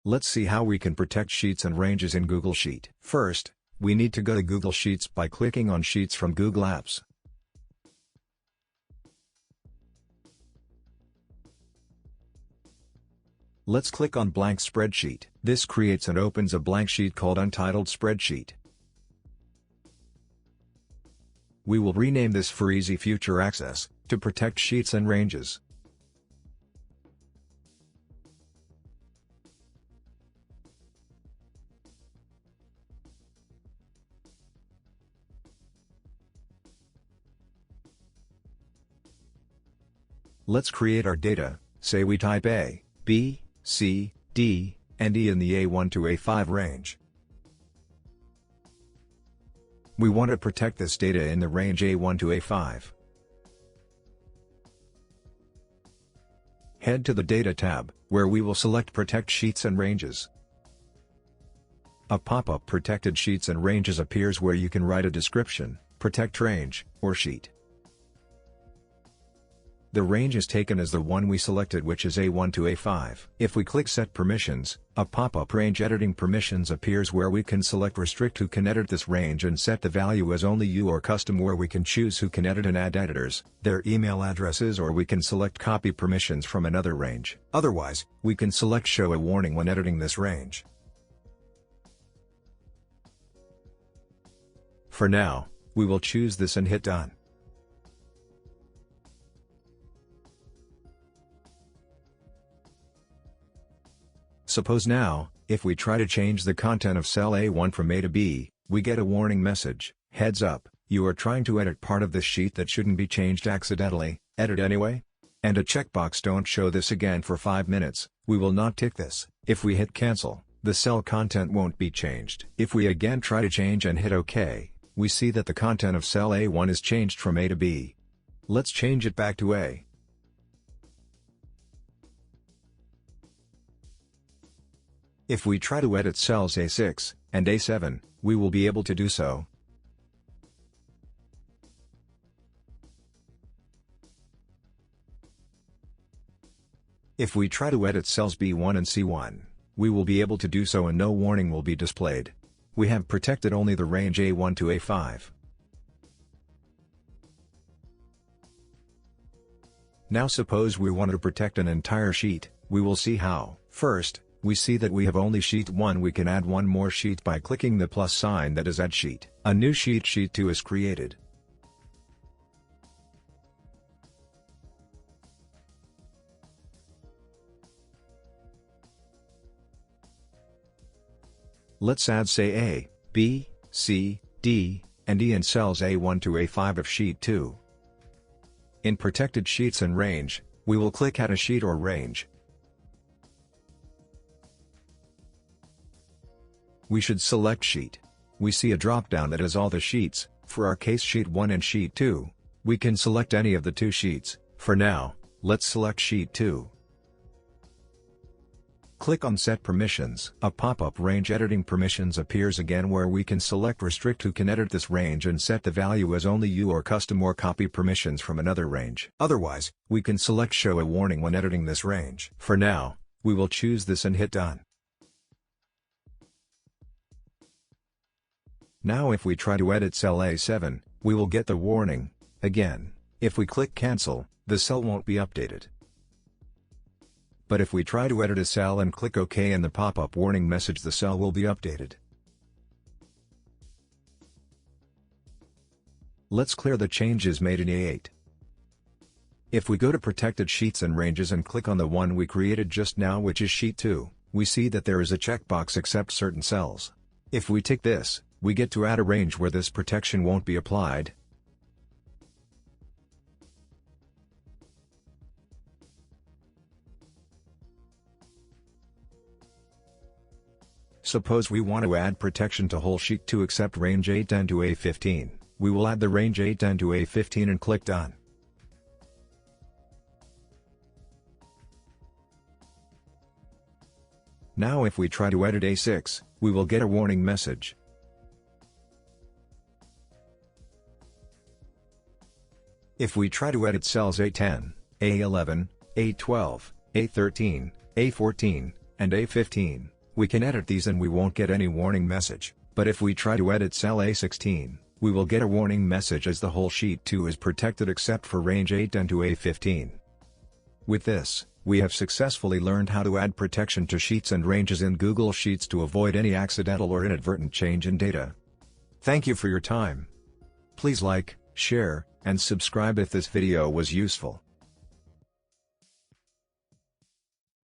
Let's see how we can protect sheets and ranges in Google Sheet. First, we need to go to Google Sheets by clicking on Sheets from Google Apps. Let's click on Blank Spreadsheet. This creates and opens a blank sheet called Untitled Spreadsheet. We will rename this for easy future access, to protect sheets and ranges. Let's create our data. Say we type A, B, C, D, and E in the A1 to A5 range. We want to protect this data in the range A1 to A5. Head to the Data tab, where we will select Protect Sheets and Ranges. A pop-up Protected Sheets and Ranges appears where you can write a description, protect range, or sheet. The range is taken as the one we selected, which is A1 to A5. If we click Set Permissions, a pop-up Range Editing Permissions appears where we can select Restrict who can edit this range and set the value as only you, or Custom where we can choose who can edit and add editors, their email addresses, or we can select Copy Permissions from another range. Otherwise, we can select Show a Warning when editing this range. For now, we will choose this and hit Done. Suppose now, if we try to change the content of cell A1 from A to B, we get a warning message, heads up, you are trying to edit part of this sheet that shouldn't be changed accidentally, edit anyway? And a checkbox, don't show this again for 5 minutes. We will not tick this. If we hit cancel, the cell content won't be changed. If we again try to change and hit OK, we see that the content of cell A1 is changed from A to B. Let's change it back to A. If we try to edit cells A6 and A7, we will be able to do so. If we try to edit cells B1 and C1, we will be able to do so and no warning will be displayed. We have protected only the range A1 to A5. Now suppose we want to protect an entire sheet, we will see how. First, we see that we have only sheet 1. We can add one more sheet by clicking the plus sign that is Add Sheet. A new sheet, sheet 2, is created. Let's add say A, B, C, D, and E in cells A1 to A5 of sheet 2. In Protected Sheets and Range, we will click Add a Sheet or Range. We should select Sheet. We see a drop-down that has all the sheets. For our case, Sheet 1 and Sheet 2. We can select any of the two sheets. For now, let's select Sheet 2. Click on Set Permissions. A pop-up Range Editing Permissions appears again where we can select Restrict who can edit this range and set the value as only you, or Custom, or Copy Permissions from another range. Otherwise, we can select Show a Warning when editing this range. For now, we will choose this and hit Done. Now if we try to edit cell A7, we will get the warning. Again, if we click Cancel, the cell won't be updated. But if we try to edit a cell and click OK in the pop-up warning message, the cell will be updated. Let's clear the changes made in A8. If we go to Protected Sheets and Ranges and click on the one we created just now, which is Sheet 2, we see that there is a checkbox Accept Certain Cells. If we tick this, we get to add a range where this protection won't be applied. Suppose we want to add protection to whole sheet 2 except range A10 to A15. We will add the range A10 to A15 and click Done. Now if we try to edit A6, we will get a warning message. If we try to edit cells A10, A11, A12, A13, A14, and A15, we can edit these and we won't get any warning message, but if we try to edit cell A16, we will get a warning message as the whole sheet 2 is protected except for range 8 and to A15. With this, we have successfully learned how to add protection to sheets and ranges in Google Sheets to avoid any accidental or inadvertent change in data. Thank you for your time. Please like, share, and subscribe if this video was useful.